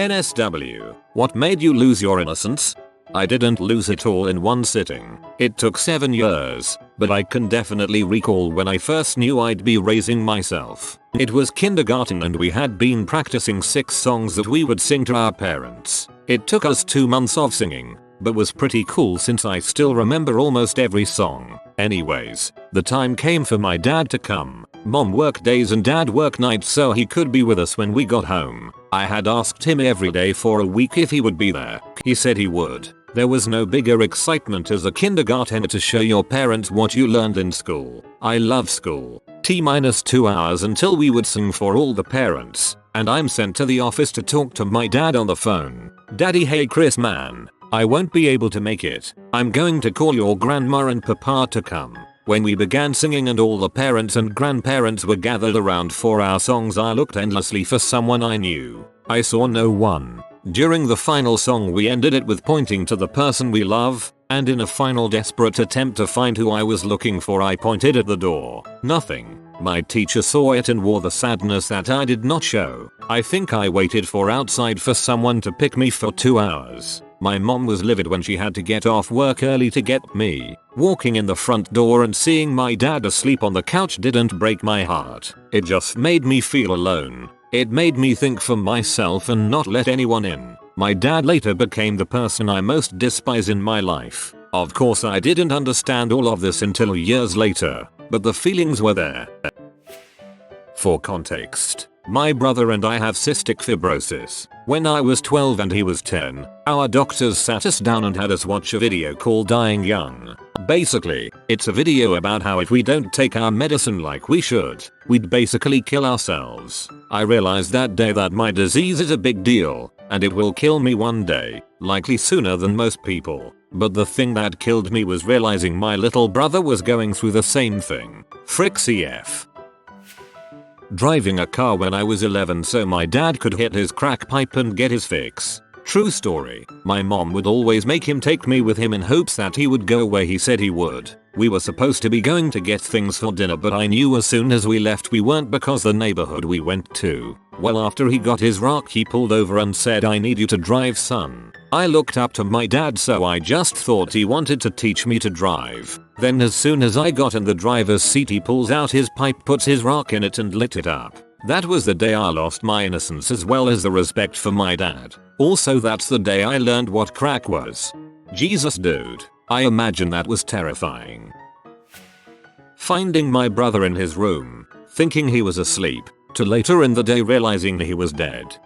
NSW. What made you lose your innocence? I didn't lose it all in one sitting. It took 7 years, but I can definitely recall when I first knew I'd be raising myself. It was kindergarten and we had been practicing 6 songs that we would sing to our parents. It took us 2 months of singing, but was pretty cool since I still remember almost every song. Anyways, the time came for my dad to come. Mom worked days and dad worked nights so he could be with us when we got home. I had asked him every day for a week if he would be there. He said he would. There was no bigger excitement as a kindergartner to show your parents what you learned in school. I love school. T-2 hours until we would sing for all the parents, and I'm sent to the office to talk to my dad on the phone. Daddy, hey Chris man, I won't be able to make it. I'm going to call your grandma and papa to come. When we began singing and all the parents and grandparents were gathered around for our songs, I looked endlessly for someone I knew. I saw no one. During the final song we ended it with pointing to the person we love, and in a final desperate attempt to find who I was looking for I pointed at the door. Nothing. My teacher saw it and wore the sadness that I did not show. I think I waited outside for someone to pick me for 2 hours. My mom was livid when she had to get off work early to get me. Walking in the front door and seeing my dad asleep on the couch didn't break my heart. It just made me feel alone. It made me think for myself and not let anyone in. My dad later became the person I most despise in my life. Of course I didn't understand all of this until years later, but the feelings were there. For context, my brother and I have cystic fibrosis. When I was 12 and he was 10, our doctors sat us down and had us watch a video called Dying Young. Basically, it's a video about how if we don't take our medicine like we should, we'd basically kill ourselves. I realized that day that my disease is a big deal, and it will kill me one day, likely sooner than most people. But the thing that killed me was realizing my little brother was going through the same thing. Frick CF. Driving a car when I was 11 so my dad could hit his crack pipe and get his fix. True story. My mom would always make him take me with him in hopes that he would go where he said he would. We were supposed to be going to get things for dinner, but I knew as soon as we left we weren't because the neighborhood we went to. Well, after he got his rock he pulled over and said, "I need you to drive, son." I looked up to my dad so I just thought he wanted to teach me to drive. Then as soon as I got in the driver's seat he pulls out his pipe, puts his rock in it and lit it up. That was the day I lost my innocence as well as the respect for my dad. Also that's the day I learned what crack was. Jesus dude. I imagine that was terrifying. Finding my brother in his room, thinking he was asleep, to later in the day realizing he was dead.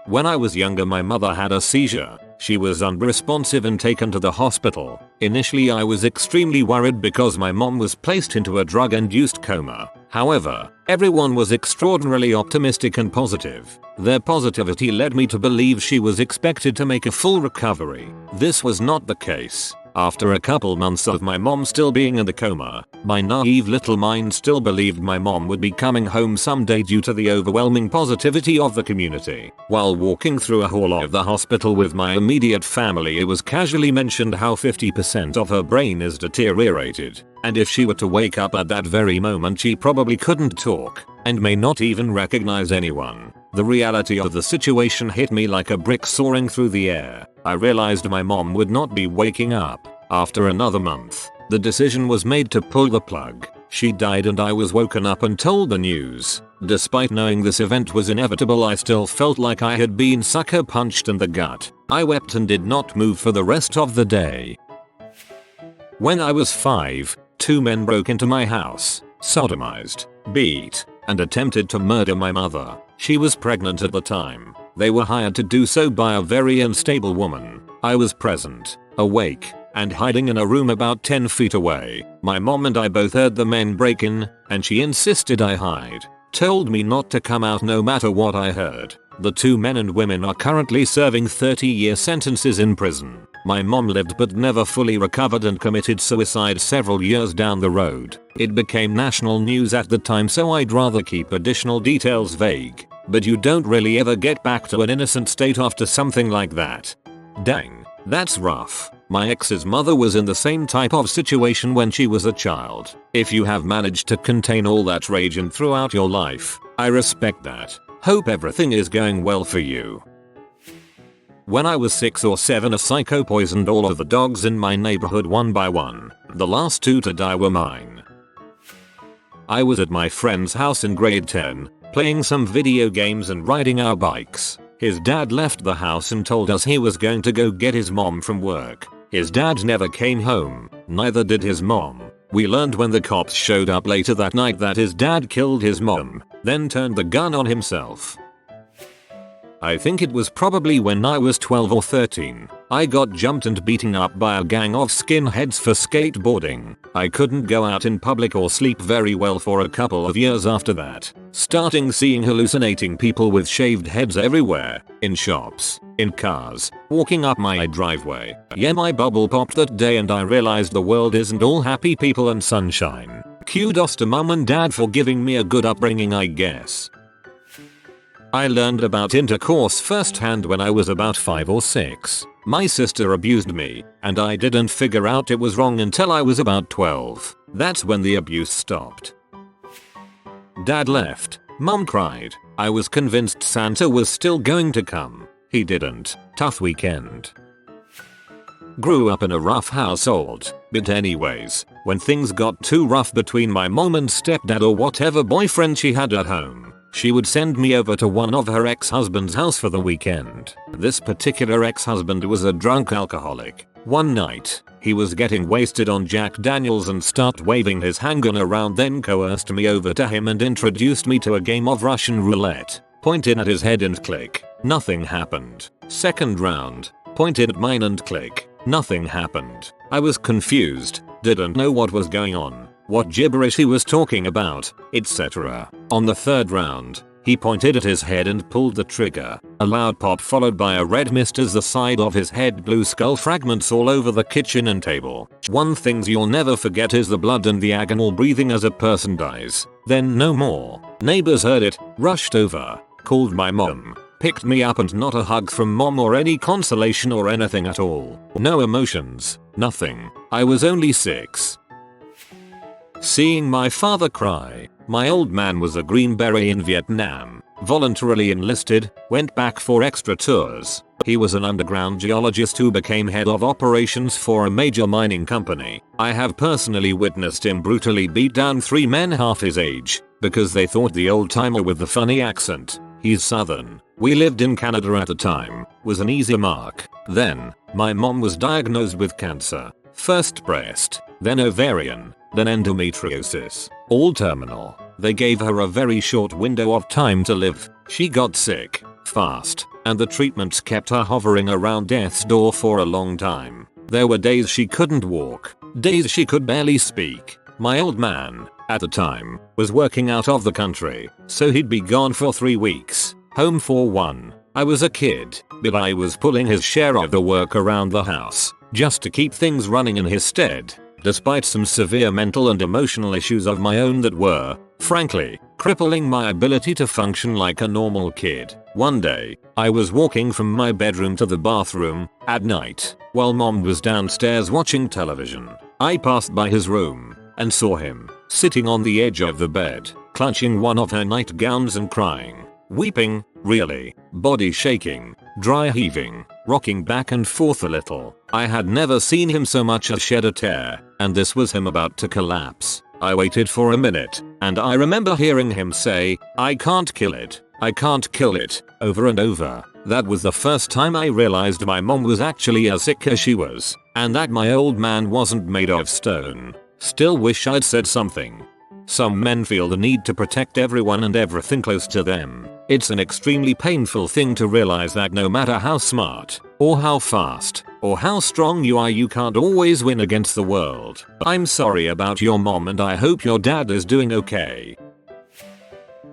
When I was younger my mother had a seizure. She was unresponsive and taken to the hospital. Initially I was extremely worried because my mom was placed into a drug-induced coma. However, everyone was extraordinarily optimistic and positive. Their positivity led me to believe she was expected to make a full recovery. This was not the case. After a couple months of my mom still being in the coma, my naive little mind still believed my mom would be coming home someday due to the overwhelming positivity of the community. While walking through a hall of the hospital with my immediate family, it was casually mentioned how 50% of her brain is deteriorated, and if she were to wake up at that very moment she probably couldn't talk, and may not even recognize anyone. The reality of the situation hit me like a brick soaring through the air. I realized my mom would not be waking up. After another month, the decision was made to pull the plug. She died and I was woken up and told the news. Despite knowing this event was inevitable, I still felt like I had been sucker punched in the gut. I wept and did not move for the rest of the day. When I was 5, 2 men broke into my house, sodomized, beat, and attempted to murder my mother. She was pregnant at the time. They were hired to do so by a very unstable woman. I was present, awake, and hiding in a room about 10 feet away. My mom and I both heard the men break in, and she insisted I hide. Told me not to come out no matter what I heard. The 2 men and women are currently serving 30-year sentences in prison. My mom lived but never fully recovered and committed suicide several years down the road. It became national news at the time, so I'd rather keep additional details vague. But you don't really ever get back to an innocent state after something like that. Dang, that's rough. My ex's mother was in the same type of situation when she was a child. If you have managed to contain all that rage and throughout your life, I respect that. Hope everything is going well for you. When I was 6 or 7, a psycho poisoned all of the dogs in my neighborhood one by one. The last 2 to die were mine. I was at my friend's house in grade 10, playing some video games and riding our bikes. His dad left the house and told us he was going to go get his mom from work. His dad never came home, neither did his mom. We learned when the cops showed up later that night that his dad killed his mom, then turned the gun on himself. I think it was probably when I was 12 or 13. I got jumped and beaten up by a gang of skinheads for skateboarding. I couldn't go out in public or sleep very well for a couple of years after that, starting seeing hallucinating people with shaved heads everywhere, in shops, in cars, walking up my driveway. Yeah, my bubble popped that day and I realized the world isn't all happy people and sunshine. Kudos to mum and dad for giving me a good upbringing, I guess. I learned about intercourse firsthand when I was about 5 or 6. My sister abused me, and I didn't figure out it was wrong until I was about 12. That's when the abuse stopped. Dad left. Mum cried. I was convinced Santa was still going to come. He didn't. Tough weekend. Grew up in a rough household, but anyways, when things got too rough between my mom and stepdad or whatever boyfriend she had at home, she would send me over to one of her ex-husband's house for the weekend. This particular ex-husband was a drunk alcoholic. One night, he was getting wasted on Jack Daniels and started waving his handgun around, then coerced me over to him and introduced me to a game of Russian roulette. Pointed at his head and click. Nothing happened. Second round. Pointed at mine and click. Nothing happened. I was confused. Didn't know what was going on, what gibberish he was talking about, etc. On the third round, he pointed at his head and pulled the trigger. A loud pop followed by a red mist as the side of his head blew skull fragments all over the kitchen and table. One thing you'll never forget is the blood and the agonal breathing as a person dies. Then no more. Neighbors heard it, rushed over, called my mom, picked me up, and not a hug from mom or any consolation or anything at all. No emotions, nothing. I was only 6. Seeing my father cry. My old man was a Green Beret in Vietnam, voluntarily enlisted, went back for extra tours. He was an underground geologist who became head of operations for a major mining company. I have personally witnessed him brutally beat down 3 men half his age, because they thought the old timer with the funny accent, he's southern, we lived in Canada at the time, was an easy mark. Then, my mom was diagnosed with cancer. First breast, then ovarian, then endometriosis, all terminal. They gave her a very short window of time to live. She got sick, fast, and the treatments kept her hovering around death's door for a long time. There were days she couldn't walk, days she could barely speak. My old man, at the time, was working out of the country, so he'd be gone for 3 weeks, home for 1. I was a kid, but I was pulling his share of the work around the house, just to keep things running in his stead, despite some severe mental and emotional issues of my own that were, frankly, crippling my ability to function like a normal kid. One day, I was walking from my bedroom to the bathroom, at night, while mom was downstairs watching television. I passed by his room, and saw him, sitting on the edge of the bed, clutching one of her nightgowns and crying, weeping, really, body shaking, dry heaving, rocking back and forth a little. I had never seen him so much as shed a tear, and this was him about to collapse. I waited for a minute, and I remember hearing him say, "I can't kill it, I can't kill it," over and over. That was the first time I realized my mom was actually as sick as she was, and that my old man wasn't made of stone. Still wish I'd said something. Some men feel the need to protect everyone and everything close to them. It's an extremely painful thing to realize that no matter how smart, or how fast, or how strong you are, you can't always win against the world. I'm sorry about your mom and I hope your dad is doing okay.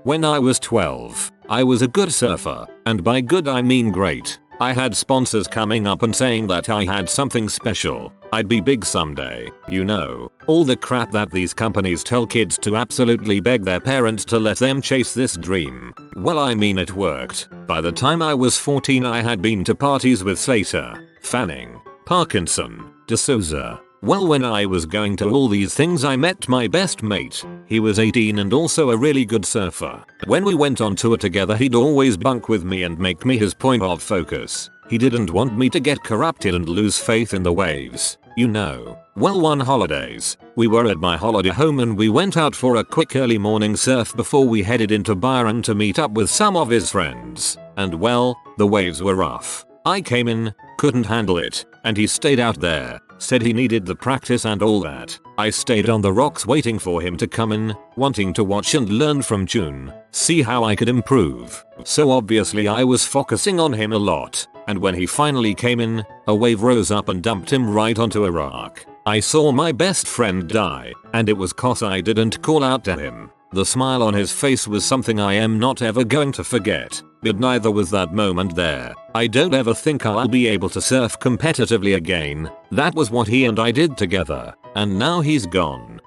When I was 12, I was a good surfer, and by good I mean great. I had sponsors coming up and saying that I had something special, I'd be big someday, you know, all the crap that these companies tell kids to absolutely beg their parents to let them chase this dream. Well, I mean, it worked. By the time I was 14 I had been to parties with Slater, Fanning, Parkinson, DeSouza, Well, when I was going to all these things I met my best mate. He was 18 and also a really good surfer. When we went on tour together he'd always bunk with me and make me his point of focus. He didn't want me to get corrupted and lose faith in the waves, you know. Well, one holidays, we were at my holiday home and we went out for a quick early morning surf before we headed into Byron to meet up with some of his friends. And well, the waves were rough. I came in, couldn't handle it, and he stayed out there, said he needed the practice and all that. I stayed on the rocks waiting for him to come in, wanting to watch and learn from June, see how I could improve. So obviously I was focusing on him a lot, and when he finally came in, a wave rose up and dumped him right onto a rock. I saw my best friend die, and it was 'cause I didn't call out to him. The smile on his face was something I am not ever going to forget, but neither was that moment there. I don't ever think I'll be able to surf competitively again. That was what he and I did together, and now he's gone.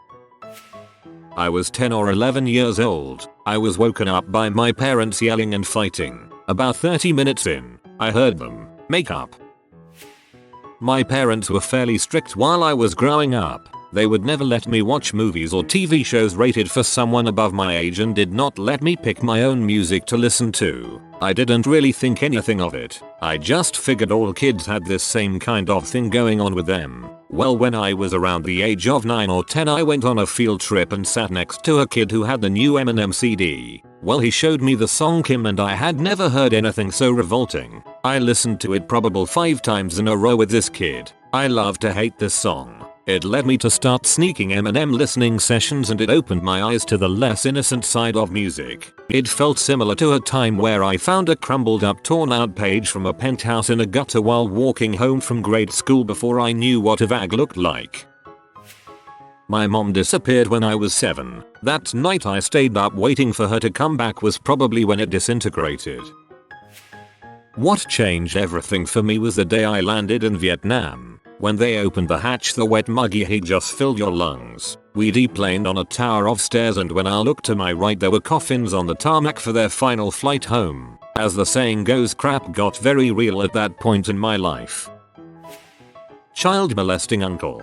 I was 10 or 11 years old. I was woken up by my parents yelling and fighting. About 30 minutes in, I heard them make up. My parents were fairly strict while I was growing up. They would never let me watch movies or TV shows rated for someone above my age and did not let me pick my own music to listen to. I didn't really think anything of it. I just figured all kids had this same kind of thing going on with them. Well, when I was around the age of 9 or 10 I went on a field trip and sat next to a kid who had the new Eminem CD. Well, he showed me the song Kim and I had never heard anything so revolting. I listened to it probably 5 times in a row with this kid. I love to hate this song. It led me to start sneaking Eminem listening sessions and it opened my eyes to the less innocent side of music. It felt similar to a time where I found a crumbled up torn out page from a penthouse in a gutter while walking home from grade school before I knew what a vag looked like. My mom disappeared when I was 7. That night I stayed up waiting for her to come back was probably when it disintegrated. What changed everything for me was the day I landed in Vietnam. When they opened the hatch, the wet muggy heat just filled your lungs. We deplaned on a tower of stairs and when I looked to my right there were coffins on the tarmac for their final flight home. As the saying goes, crap got very real at that point in my life. Child molesting uncle.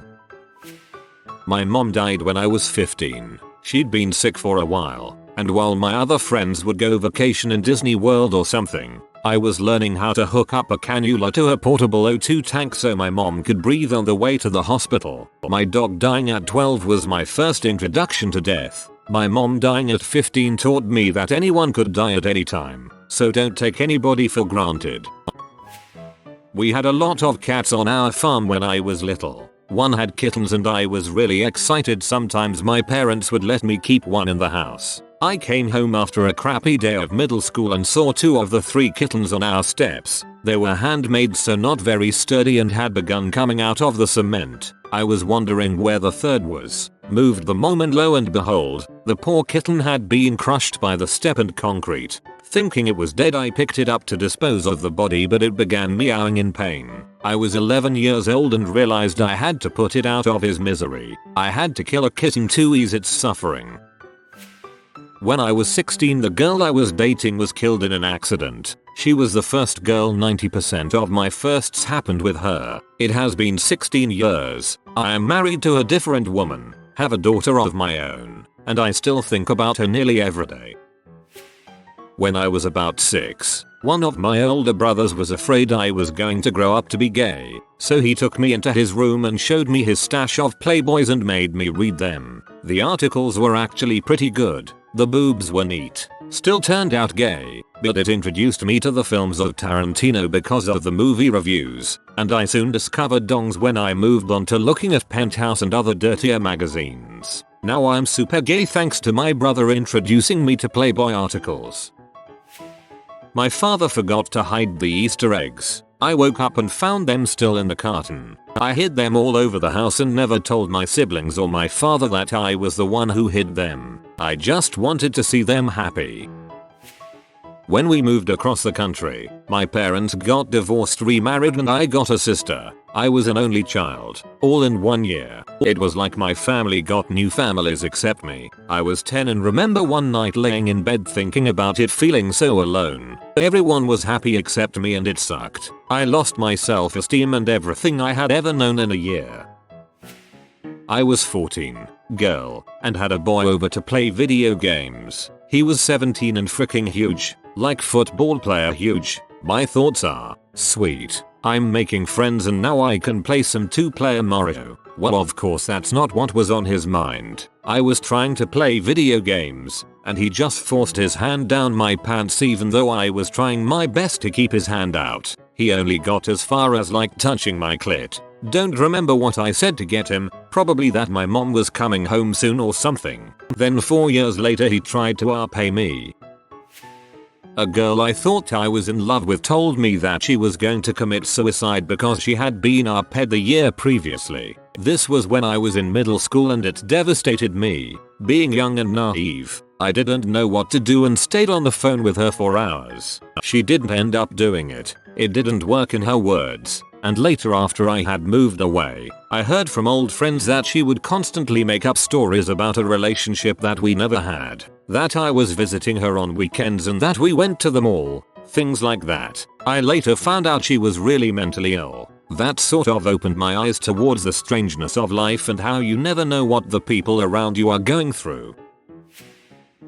My mom died when I was 15. She'd been sick for a while, and while my other friends would go vacation in Disney World or something, I was learning how to hook up a cannula to a portable O2 tank so my mom could breathe on the way to the hospital. My dog dying at 12 was my first introduction to death. My mom dying at 15 taught me that anyone could die at any time, so don't take anybody for granted. We had a lot of cats on our farm when I was little. One had kittens and I was really excited. Sometimes my parents would let me keep one in the house. I came home after a crappy day of middle school and saw 2 of the 3 kittens on our steps. They were handmade, so not very sturdy, and had begun coming out of the cement. I was wondering where the third was. Moved the moment, lo and behold, the poor kitten had been crushed by the step and concrete. Thinking it was dead, I picked it up to dispose of the body, but it began meowing in pain. I was 11 years old and realized I had to put it out of his misery. I had to kill a kitten to ease its suffering. When I was 16, the girl I was dating was killed in an accident. She was the first girl. 90% of my firsts happened with her. It has been 16 years. I am married to a different woman, have a daughter of my own, and I still think about her nearly every day. When I was about 6, one of my older brothers was afraid I was going to grow up to be gay, so he took me into his room and showed me his stash of Playboys and made me read them. The articles were actually pretty good. The boobs were neat. Still turned out gay, but it introduced me to the films of Tarantino because of the movie reviews, and I soon discovered dongs when I moved on to looking at Penthouse and other dirtier magazines. Now I'm super gay thanks to my brother introducing me to Playboy articles. My father forgot to hide the Easter eggs. I woke up and found them still in the carton. I hid them all over the house and never told my siblings or my father that I was the one who hid them. I just wanted to see them happy. When we moved across the country, my parents got divorced, remarried, and I got a sister. I was an only child, all in 1 year. It was like my family got new families except me. I was 10 and remember one night laying in bed thinking about it, feeling so alone. Everyone was happy except me and it sucked. I lost my self-esteem and everything I had ever known in a year. I was 14, girl, and had a boy over to play video games. He was 17 and freaking huge, like football player huge. My thoughts are, sweet, I'm making friends and now I can play some 2-player Mario. Well, of course that's not what was on his mind. I was trying to play video games, and he just forced his hand down my pants even though I was trying my best to keep his hand out. He only got as far as like touching my clit. Don't remember what I said to get him, probably that my mom was coming home soon or something. Then 4 years later he tried to RP me. A girl I thought I was in love with told me that she was going to commit suicide because she had been RP'd the year previously. This was when I was in middle school and it devastated me. Being young and naive, I didn't know what to do and stayed on the phone with her for hours. She didn't end up doing it. It didn't work in her words. And later, after I had moved away, I heard from old friends that she would constantly make up stories about a relationship that we never had. That I was visiting her on weekends and that we went to the mall. Things like that. I later found out she was really mentally ill. That sort of opened my eyes towards the strangeness of life and how you never know what the people around you are going through.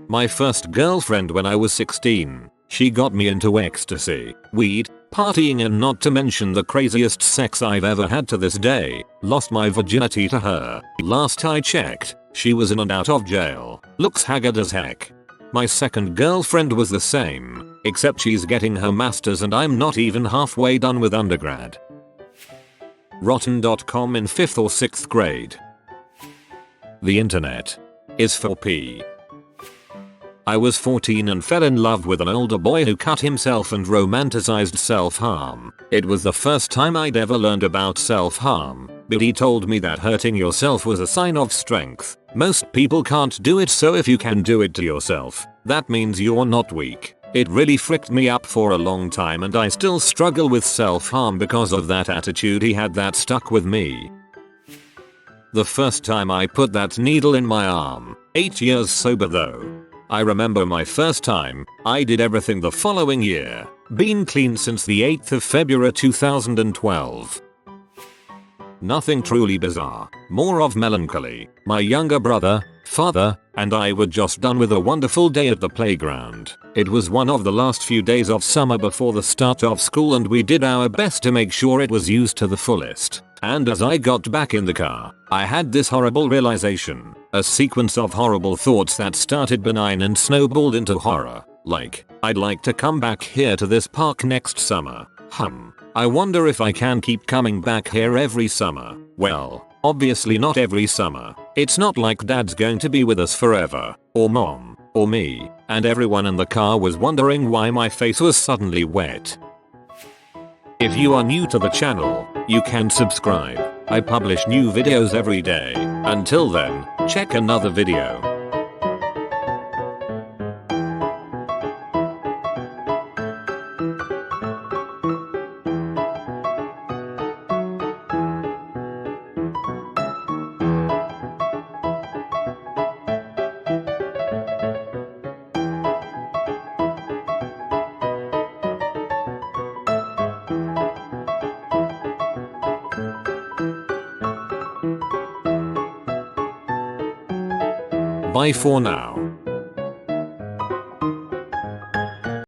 My first girlfriend when I was 16. She got me into ecstasy, weed, partying, and not to mention the craziest sex I've ever had to this day. Lost my virginity to her. Last I checked, she was in and out of jail. Looks haggard as heck. My second girlfriend was the same, except she's getting her master's and I'm not even halfway done with undergrad. Rotten.com in 5th or 6th grade. The internet is for P. I was 14 and fell in love with an older boy who cut himself and romanticized self-harm. It was the first time I'd ever learned about self-harm, but he told me that hurting yourself was a sign of strength. Most people can't do it, so if you can do it to yourself, that means you're not weak. It really fricked me up for a long time and I still struggle with self-harm because of that attitude he had that stuck with me. The first time I put that needle in my arm, 8 years sober though. I remember my first time. I did everything the following year. Been clean since the 8th of February 2012. Nothing truly bizarre. More of melancholy. My younger brother, father, and I were just done with a wonderful day at the playground. It was one of the last few days of summer before the start of school and we did our best to make sure it was used to the fullest. And as I got back in the car, I had this horrible realization. A sequence of horrible thoughts that started benign and snowballed into horror. Like, I'd like to come back here to this park next summer. I wonder if I can keep coming back here every summer. Well, obviously not every summer. It's not like dad's going to be with us forever. Or mom. Or me. And everyone in the car was wondering why my face was suddenly wet. If you are new to the channel, you can subscribe. I publish new videos every day. Until then, check another video. Bye for now.